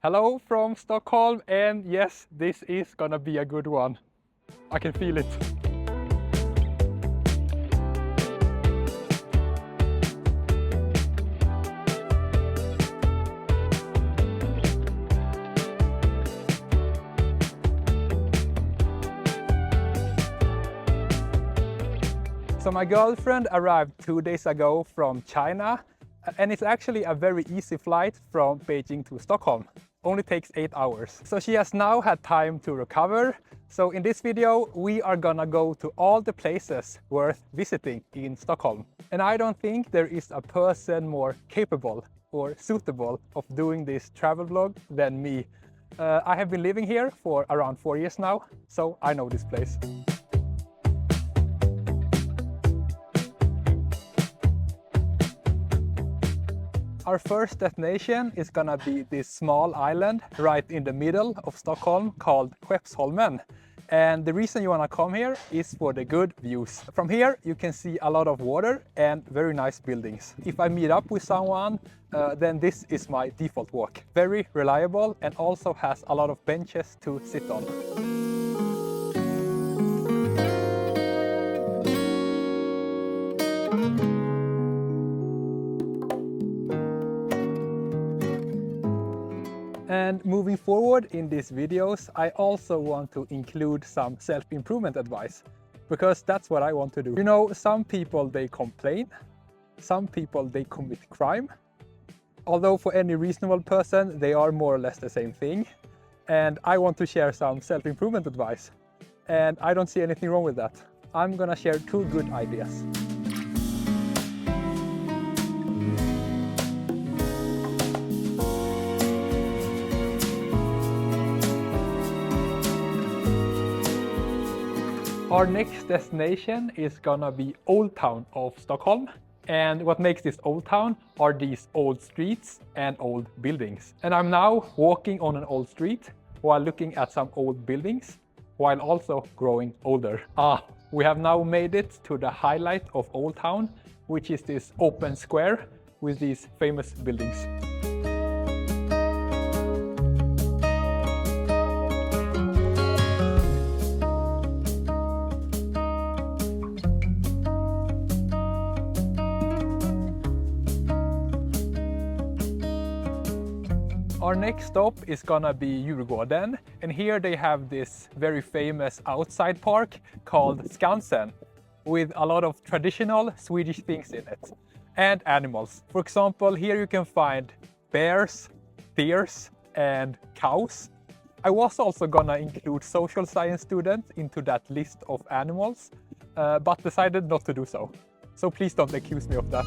Hello from Stockholm, and yes, this is gonna be a good one. I can feel it. So my girlfriend arrived 2 days ago from China, and it's actually a very easy flight from Beijing to Stockholm. Only takes 8 hours. So she has now had time to recover. So in this video, we are gonna go to all the places worth visiting in Stockholm. And I don't think there is a person more capable or suitable of doing this travel vlog than me. I have been living here for around 4 years now, so I know this place. Our first destination is gonna be this small island right in the middle of Stockholm called Skeppsholmen. And the reason you wanna come here is for the good views. From here you can see a lot of water and very nice buildings. If I meet up with someone, then this is my default walk. Very reliable and also has a lot of benches to sit on. And moving forward in these videos, I also want to include some self-improvement advice, because that's what I want to do. You know, some people, they complain, some people, they commit crime. Although for any reasonable person, they are more or less the same thing. And I want to share some self-improvement advice. And I don't see anything wrong with that. I'm gonna share 2 good ideas. Our next destination is gonna be Old Town of Stockholm. And what makes this Old Town are these old streets and old buildings. And I'm now walking on an old street while looking at some old buildings, while also growing older. We have now made it to the highlight of Old Town, which is this open square with these famous buildings. Our next stop is gonna be Djurgården, and here they have this very famous outside park called Skansen with a lot of traditional Swedish things in it and animals. For example, here you can find bears, deers and cows. I was also gonna include social science students into that list of animals, but decided not to do so. So please don't accuse me of that.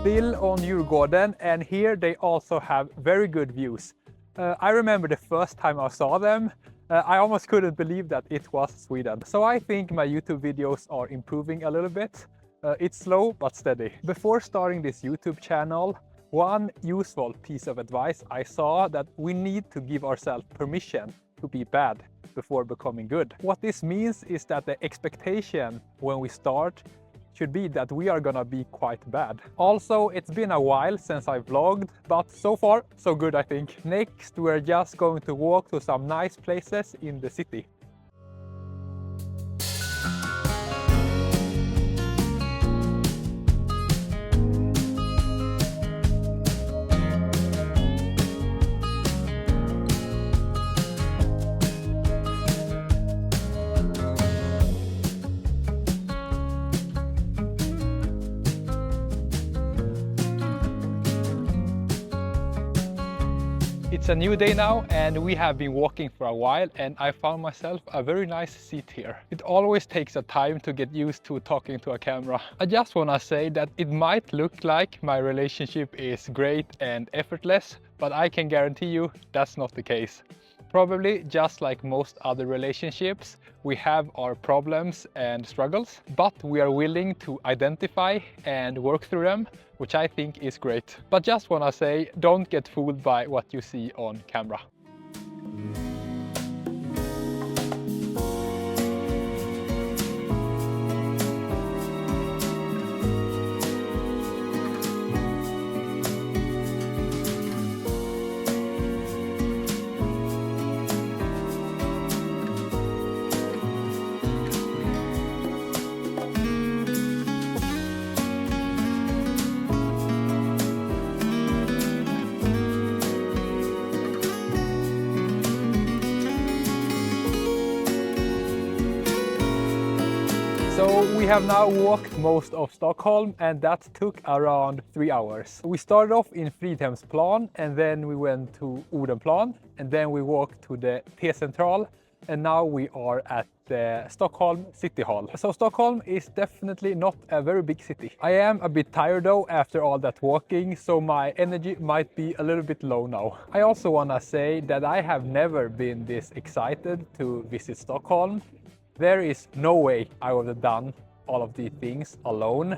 Still on Djurgården, and here they also have very good views. I remember the first time I saw them, I almost couldn't believe that it was Sweden. So I think my YouTube videos are improving a little bit. It's slow but steady. Before starting this YouTube channel, one useful piece of advice I saw that we need to give ourselves permission to be bad before becoming good. What this means is that the expectation when we start should be that we are gonna be quite bad. Also, it's been a while since I vlogged, but so far, so good I think. Next, we're just going to walk to some nice places in the city. It's a new day now and we have been walking for a while and I found myself a very nice seat here. It always takes a time to get used to talking to a camera. I just wanna say that it might look like my relationship is great and effortless, but I can guarantee you that's not the case. Probably just like most other relationships, we have our problems and struggles, but we are willing to identify and work through them, which I think is great. But just wanna say, don't get fooled by what you see on camera. So we have now walked most of Stockholm and that took around 3 hours. We started off in Fridhemsplan and then we went to Odenplan and then we walked to the T-central and now we are at the Stockholm City Hall. So Stockholm is definitely not a very big city. I am a bit tired though after all that walking, so my energy might be a little bit low now. I also wanna say that I have never been this excited to visit Stockholm. There is no way I would have done all of these things alone,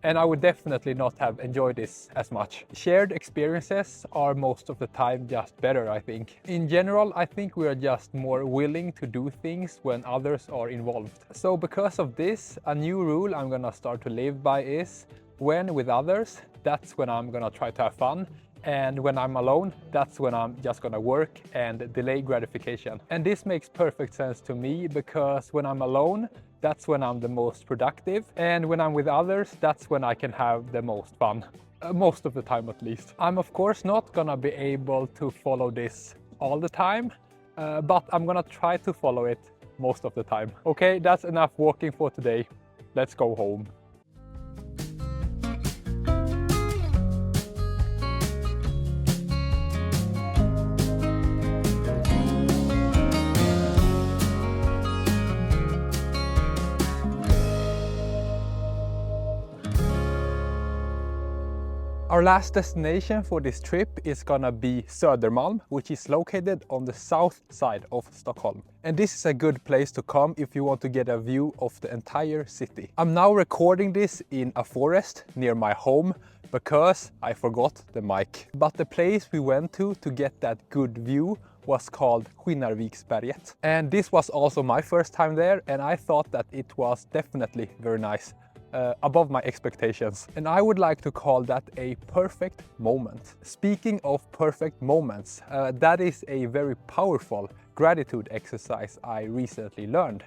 and I would definitely not have enjoyed this as much. Shared experiences are most of the time just better, I think. In general, I think we are just more willing to do things when others are involved. So because of this, a new rule I'm gonna start to live by is when with others, that's when I'm gonna try to have fun. And when I'm alone, that's when I'm just gonna work and delay gratification. And this makes perfect sense to me because when I'm alone, that's when I'm the most productive. And when I'm with others, that's when I can have the most fun. Most of the time at least. I'm of course not gonna be able to follow this all the time, but I'm gonna try to follow it most of the time. Okay, that's enough walking for today. Let's go home. Our last destination for this trip is gonna be Södermalm, which is located on the south side of Stockholm. And this is a good place to come if you want to get a view of the entire city. I'm now recording this in a forest near my home because I forgot the mic. But the place we went to get that good view was called Skinnarviksberget. And this was also my first time there and I thought that it was definitely very nice. Above my expectations. And I would like to call that a perfect moment. Speaking of perfect moments, that is a very powerful gratitude exercise I recently learned.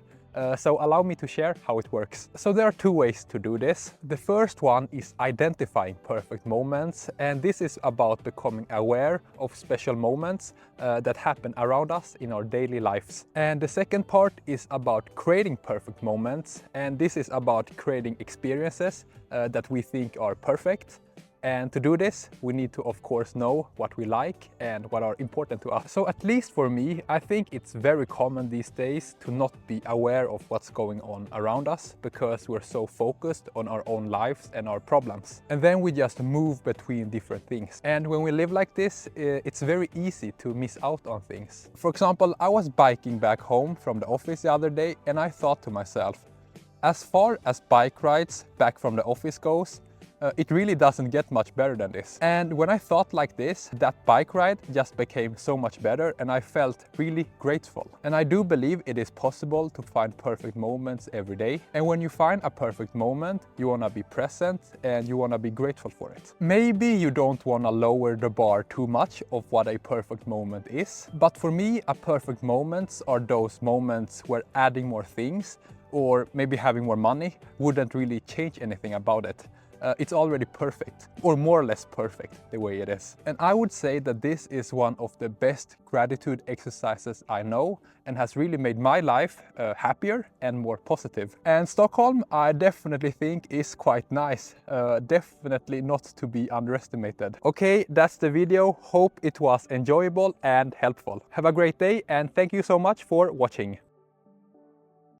So allow me to share how it works. So there are two ways to do this. The first one is identifying perfect moments, and this is about becoming aware of special moments that happen around us in our daily lives. And the second part is about creating perfect moments, and this is about creating experiences that we think are perfect. And to do this, we need to, of course, know what we like and what are important to us. So at least for me, I think it's very common these days to not be aware of what's going on around us because we're so focused on our own lives and our problems. And then we just move between different things. And when we live like this, it's very easy to miss out on things. For example, I was biking back home from the office the other day and I thought to myself, as far as bike rides back from the office goes, it really doesn't get much better than this. And when I thought like this, that bike ride just became so much better and I felt really grateful. And I do believe it is possible to find perfect moments every day. And when you find a perfect moment, you want to be present and you want to be grateful for it. Maybe you don't want to lower the bar too much of what a perfect moment is. But for me, a perfect moments are those moments where adding more things or maybe having more money wouldn't really change anything about it. It's already perfect, or more or less perfect the way it is. And I would say that this is one of the best gratitude exercises I know and has really made my life happier and more positive. And Stockholm, I definitely think is quite nice, definitely not to be underestimated. Okay, that's the video. Hope it was enjoyable and helpful. Have a great day and thank you so much for watching.